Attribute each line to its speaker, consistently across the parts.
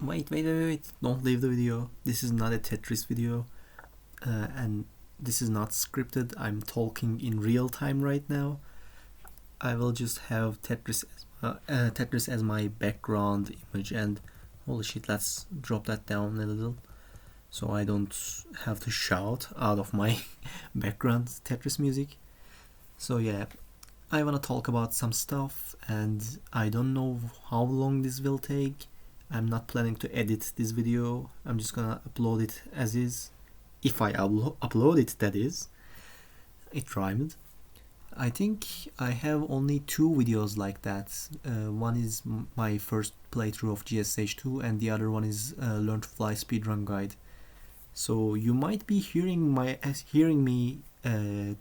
Speaker 1: Wait, don't leave the video. This is not a Tetris video, and this is not scripted. I'm talking in real time right now. I will just have Tetris as my background image, and holy shit, let's drop that down a little so I don't have to shout out of my background Tetris music. So yeah, I wanna talk about some stuff, and I don't know how long this will take. I'm not planning to edit this video. I'm just gonna upload it as is. If I upload it, that is. It rhymed. I think I have only 2 videos like that. One is my first playthrough of GSH2, and the other one is Learn to Fly speedrun guide. So you might be hearing me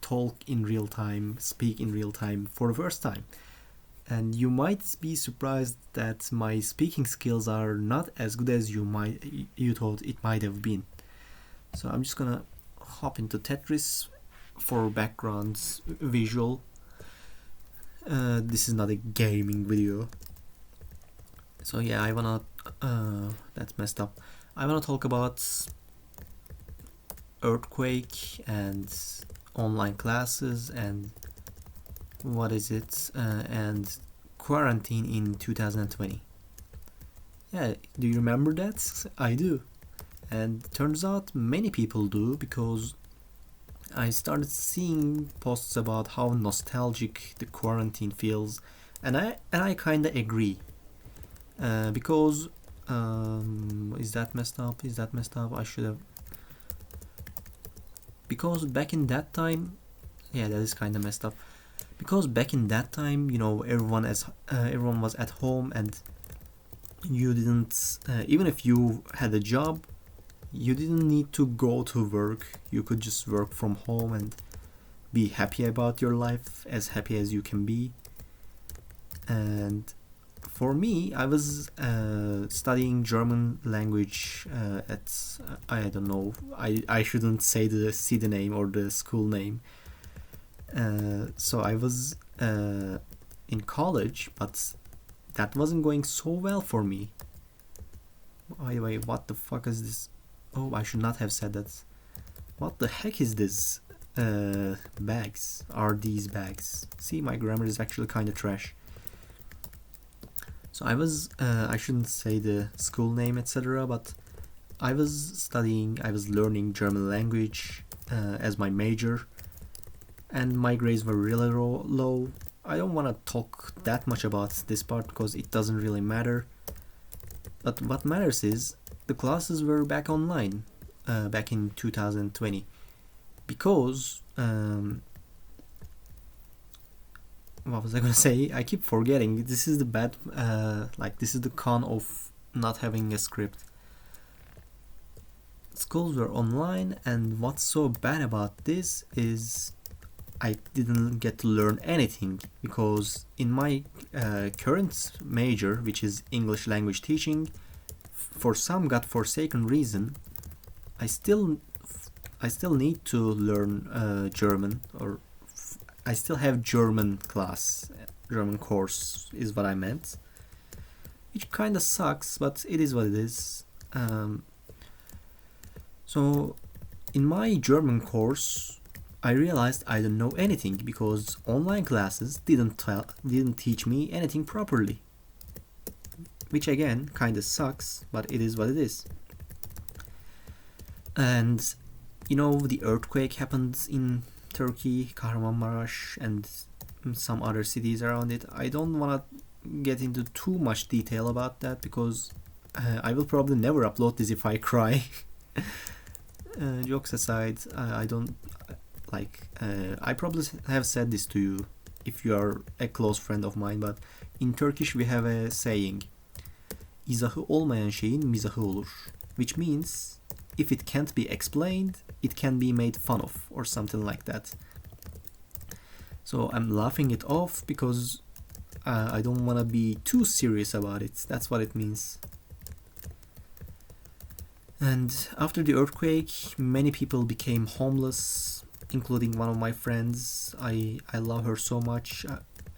Speaker 1: talk in real time, speak in real time for the first time. And you might be surprised that my speaking skills are not as good as you thought it might have been. So I'm just gonna hop into Tetris for backgrounds visual. This is not a gaming video. So yeah, that's messed up. I wanna talk about earthquake and online classes and and quarantine in 2020. Yeah, do you remember that? I do. And turns out many people do, because I started seeing posts about how nostalgic the quarantine feels, and I kinda agree. Because is that messed up? I should have. Because back in that time, yeah, that is kinda messed up. Because back in that time, everyone was at home, and you didn't, even if you had a job, you didn't need to go to work. You could just work from home and be happy about your life, as happy as you can be. And for me, I was studying German language at, I don't know, I shouldn't say the city name or the school name. So I was in college, but that wasn't going so well for me. Wait, what the fuck is this? Oh, I should not have said that. What the heck is this? Bags. Are these bags? See, my grammar is actually kind of trash. So I shouldn't say the school name, etc., but I was learning German language as my major, and my grades were really low. I don't want to talk that much about this part because it doesn't really matter. But what matters is the classes were back online back in 2020, because what was I gonna say? I keep forgetting. This is the bad, this is the con of not having a script. Schools were online, and what's so bad about this is I didn't get to learn anything, because in my current major, which is English language teaching, for some godforsaken reason, I still need to learn German, or I still have German course is what I meant, which kind of sucks, but it is what it is. So in my German course, I realized I don't know anything, because online classes didn't teach me anything properly, which again kind of sucks, but it is what it is. And the earthquake happened in Turkey, Kahramanmaraş, and some other cities around it. I don't want to get into too much detail about that, because I will probably never upload this if I cry. Jokes aside, I don't I probably have said this to you if you are a close friend of mine, but in Turkish we have a saying, İzahı olmayan şeyin mizahı olur, which means if it can't be explained, it can be made fun of, or something like that. So I'm laughing it off because I don't want to be too serious about it. That's what it means. And after the earthquake, many people became homeless, including one of my friends. I love her so much,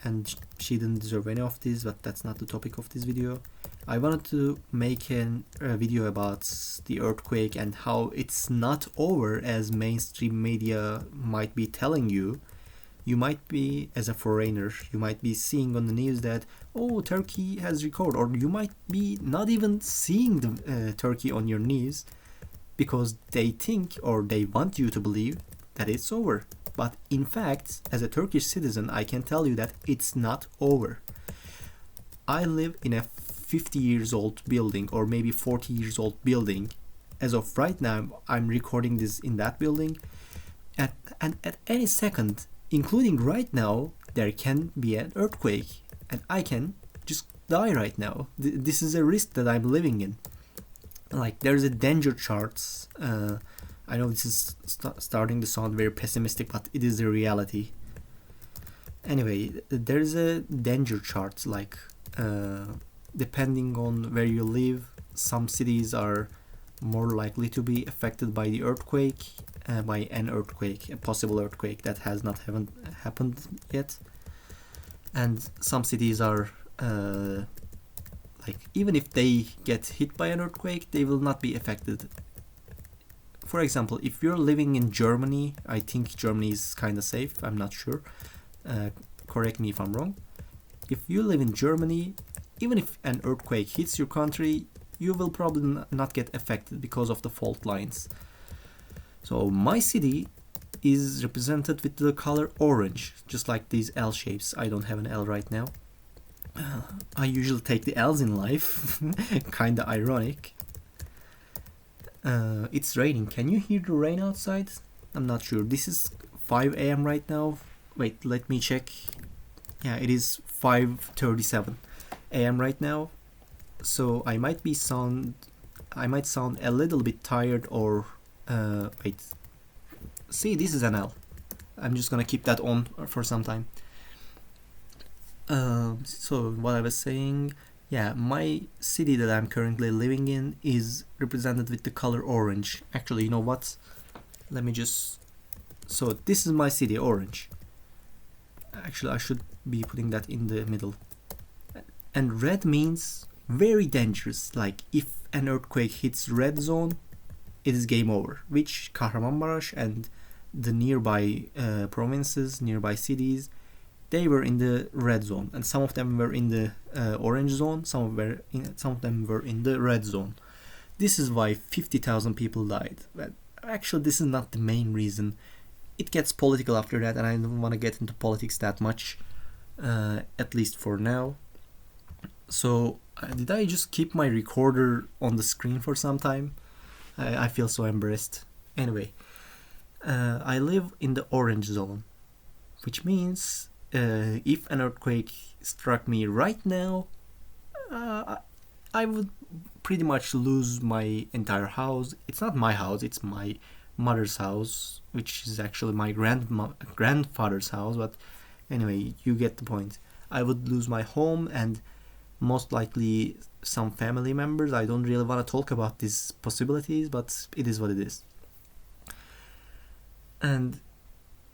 Speaker 1: and she didn't deserve any of this, but that's not the topic of this video. I wanted to make a video about the earthquake and how it's not over as mainstream media might be telling you. You might be, as a foreigner, you might be seeing on the news that, oh, Turkey has recorded, or you might be not even seeing the Turkey on your news because they think or they want you to believe that it's over. But in fact, as a Turkish citizen, I can tell you that it's not over. I live in a 50 years old building or maybe 40 years old building. As of right now, I'm recording this in that building. And at any second, including right now, there can be an earthquake and I can just die right now. This is a risk that I'm living in. Like, there's a danger charts. I know this is starting to sound very pessimistic, but it is the reality. Anyway, there's a danger chart, like depending on where you live, some cities are more likely to be affected by the earthquake, by an earthquake, a possible earthquake that has not happened yet. And some cities are like, even if they get hit by an earthquake, they will not be affected. For example, if you're living in Germany, I think Germany is kind of safe, I'm not sure. Correct me if I'm wrong. If you live in Germany, even if an earthquake hits your country, you will probably not get affected because of the fault lines. So my city is represented with the color orange, just like these L shapes. I don't have an L right now. I usually take the L's in life. Kinda ironic. It's raining. Can you hear the rain outside? I'm not sure. This is 5 a.m. right now. Wait, let me check. Yeah, it is 5:37 a.m. right now. So I might sound a little bit tired, or wait. See, this is an L. I'm just gonna keep that on for some time. So what I was saying, yeah, my city that I'm currently living in is represented with the color orange. Actually, you know what? Let me just... So this is my city, orange. Actually, I should be putting that in the middle. And red means very dangerous. Like, if an earthquake hits red zone, it is game over. Which Kahramanmaraş and the nearby provinces, nearby cities, they were in the red zone, and some of them were in the orange zone. Some of them were in the red zone. This is why 50,000 people died. But actually, this is not the main reason. It gets political after that, and I don't want to get into politics that much, at least for now. So, did I just keep my recorder on the screen for some time? I feel so embarrassed. Anyway, I live in the orange zone, which means if an earthquake struck me right now, I would pretty much lose my entire house. It's not my house, it's my mother's house, which is actually my grandfather's house, but anyway, you get the point. I would lose my home and most likely some family members. I don't really want to talk about these possibilities, but it is what it is. And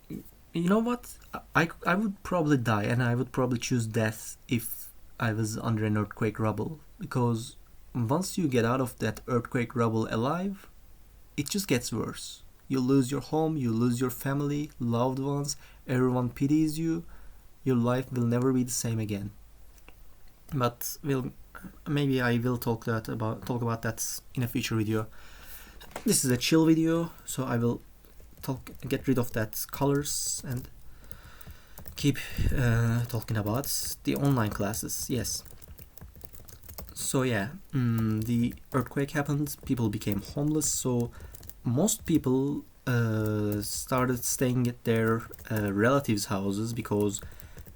Speaker 1: you know what? I would probably die, and I would probably choose death if I was under an earthquake rubble, because once you get out of that earthquake rubble alive, it just gets worse. You lose your home, you lose your family, loved ones, everyone pities you, your life will never be the same again. But maybe I will talk about that in a future video. This is a chill video, so I will get rid of that colors and keep talking about the online classes. Yes. So yeah, the earthquake happened, people became homeless, so most people started staying at their relatives' houses, because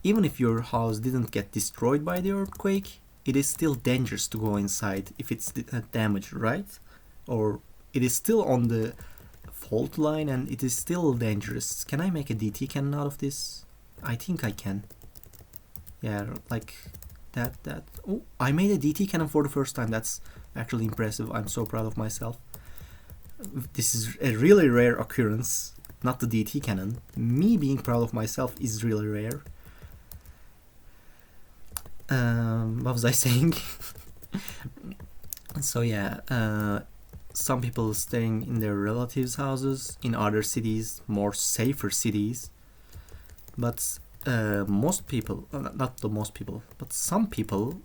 Speaker 1: even if your house didn't get destroyed by the earthquake, it is still dangerous to go inside if it's damaged, right? Or it is still on the fault line and it is still dangerous. Can I make a DT cannon out of this? I think I can. Yeah, like that. Oh, I made a DT cannon for the first time. That's actually impressive. I'm so proud of myself. This is a really rare occurrence. Not the DT cannon. Me being proud of myself is really rare. What was I saying? So yeah, some people staying in their relatives' houses in other cities, more safer cities. But most people, not the most people, but some people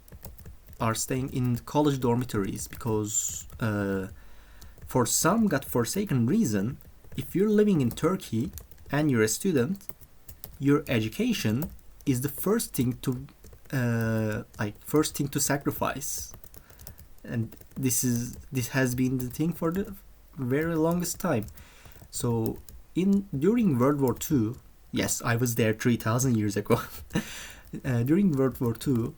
Speaker 1: are staying in college dormitories because for some godforsaken reason, if you're living in Turkey and you're a student, your education is the first thing to sacrifice, and this has been the thing for the very longest time. So during World War II, yes, I was there 3,000 years ago. During World War II,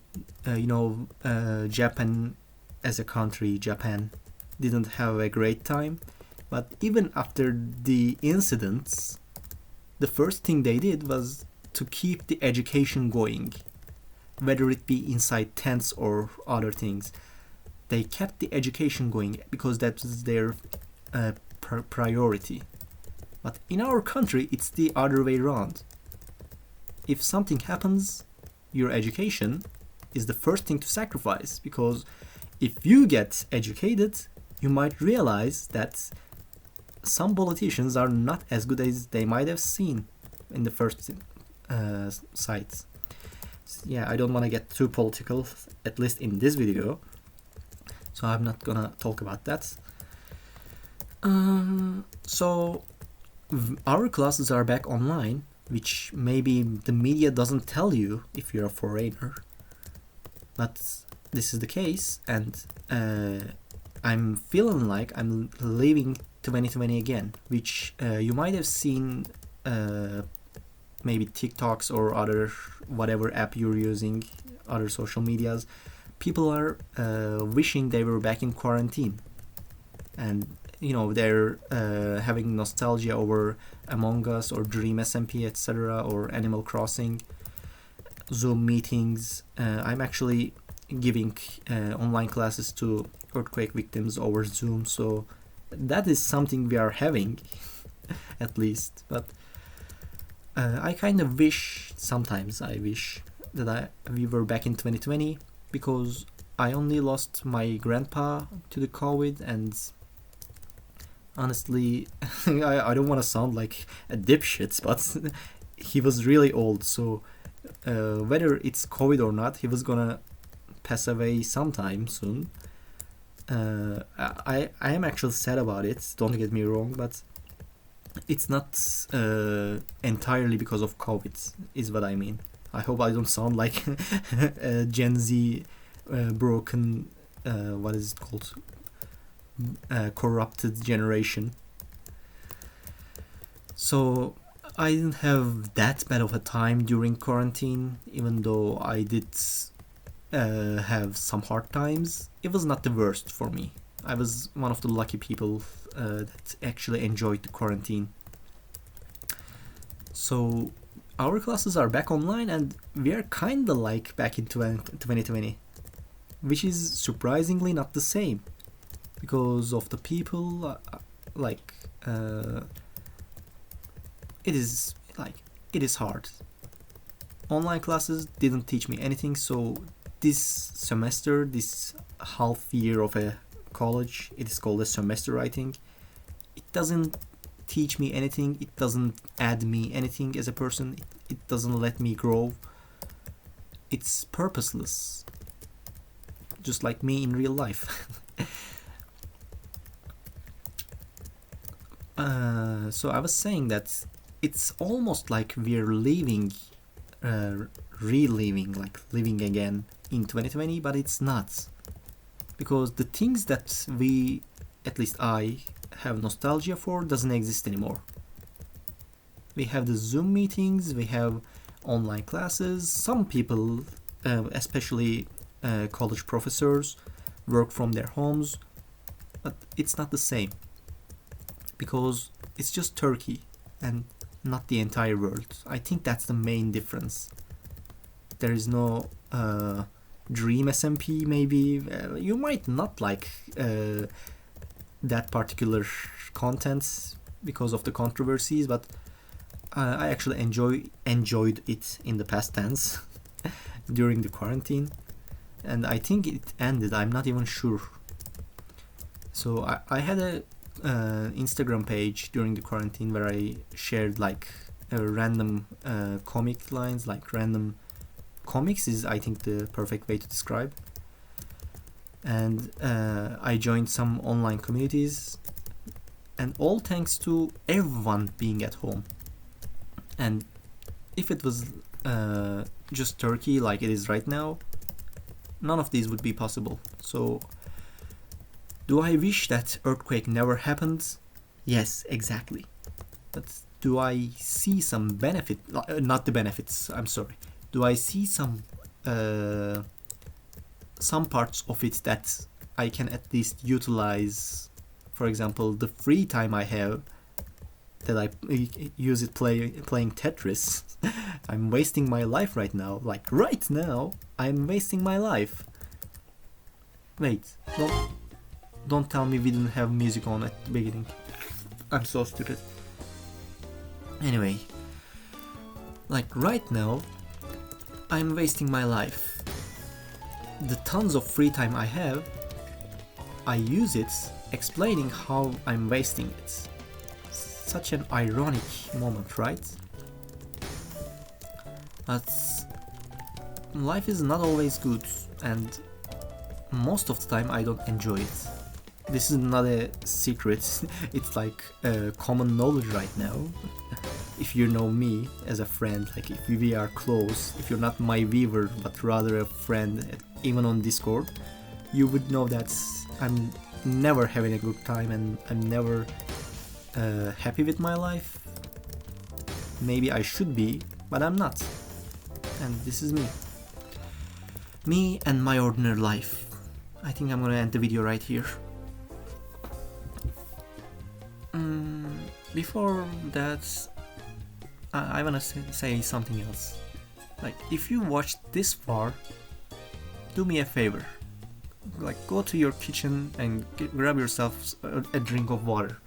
Speaker 1: Japan as a country, Japan didn't have a great time. But even after the incidents, the first thing they did was to keep the education going, whether it be inside tents or other things. They kept the education going because that was their priority. But in our country, it's the other way around. If something happens, your education is the first thing to sacrifice, because if you get educated, you might realize that some politicians are not as good as they might have seen in the first sight. Yeah, I don't want to get too political, at least in this video, so I'm not gonna talk about that. So our classes are back online, which maybe the media doesn't tell you if you're a foreigner, but this is the case, and I'm feeling like I'm living 2020 again, which you might have seen maybe TikToks or other whatever app you're using, other social medias. People are wishing they were back in quarantine, and they're having nostalgia over Among Us or Dream SMP, etc., or Animal Crossing, Zoom meetings. I'm actually giving online classes to earthquake victims over Zoom, so that is something we are having at least. But I kind of wish, sometimes I wish that we were back in 2020, because I only lost my grandpa to the COVID, and honestly, I don't want to sound like a dipshit, but he was really old, so whether it's COVID or not, he was gonna pass away sometime soon. I am actually sad about it, don't get me wrong, but it's not entirely because of COVID, is what I mean. I hope I don't sound like a Gen Z broken, what is it called? Corrupted generation. So I didn't have that bad of a time during quarantine, even though I did have some hard times. It was not the worst for me. I was one of the lucky people that actually enjoyed the quarantine. So our classes are back online, and we are kinda like back in 2020, which is surprisingly not the same, because of the people. It is hard. Online classes didn't teach me anything, so this semester, this half year of a college, it is called a semester, I think, it doesn't teach me anything. It doesn't add me anything as a person. It doesn't let me grow. It's purposeless, just like me in real life. So I was saying that it's almost like we're reliving, like living again in 2020, but it's not, because the things that we, at least I, have nostalgia for doesn't exist anymore. We have the Zoom meetings, we have online classes. Some people, especially college professors, work from their homes, but it's not the same, because it's just Turkey and not the entire world. I think that's the main difference. There is no Dream SMP, maybe. You might not like that particular content because of the controversies, but I actually enjoyed it in the past tense during the quarantine, and I think it ended. I'm not even sure. So I had a Instagram page during the quarantine where I shared like random comic lines, like random comics is I think the perfect way to describe. And I joined some online communities, and all thanks to everyone being at home. And if it was just Turkey like it is right now, none of these would be possible. So do I wish that earthquake never happened? Yes, exactly. But do I see some benefit? Not the benefits, I'm sorry. Do I see some parts of it that I can at least utilize? For example, the free time I have that I use it playing Tetris. I'm wasting my life right now. Like right now, I'm wasting my life. Wait, don't tell me we didn't have music on at the beginning. I'm so stupid. Anyway, like right now, I'm wasting my life. The tons of free time I have, I use it explaining how I'm wasting it. Such an ironic moment, right? But life is not always good, and most of the time I don't enjoy it. This is not a secret, it's like common knowledge right now. If you know me as a friend, like if we are close, if you're not my viewer but rather a friend, even on Discord, you would know that I'm never having a good time and I'm never happy with my life. Maybe I should be, but I'm not. And this is me. Me and my ordinary life. I think I'm gonna end the video right here. Before that, I wanna say something else. Like, if you watched this far, do me a favor. Like, go to your kitchen and grab yourself a drink of water.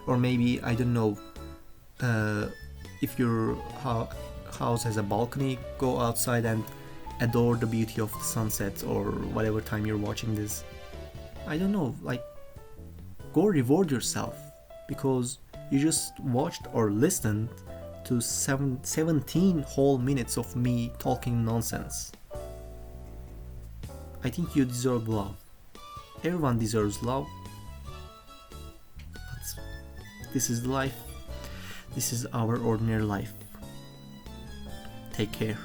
Speaker 1: Or maybe, I don't know, if your house has a balcony, go outside and adore the beauty of the sunset or whatever time you're watching this. I don't know, like, go reward yourself, because you just watched or listened to 17 whole minutes of me talking nonsense. I think you deserve love. Everyone deserves love. But this is life. This is our ordinary life. Take care.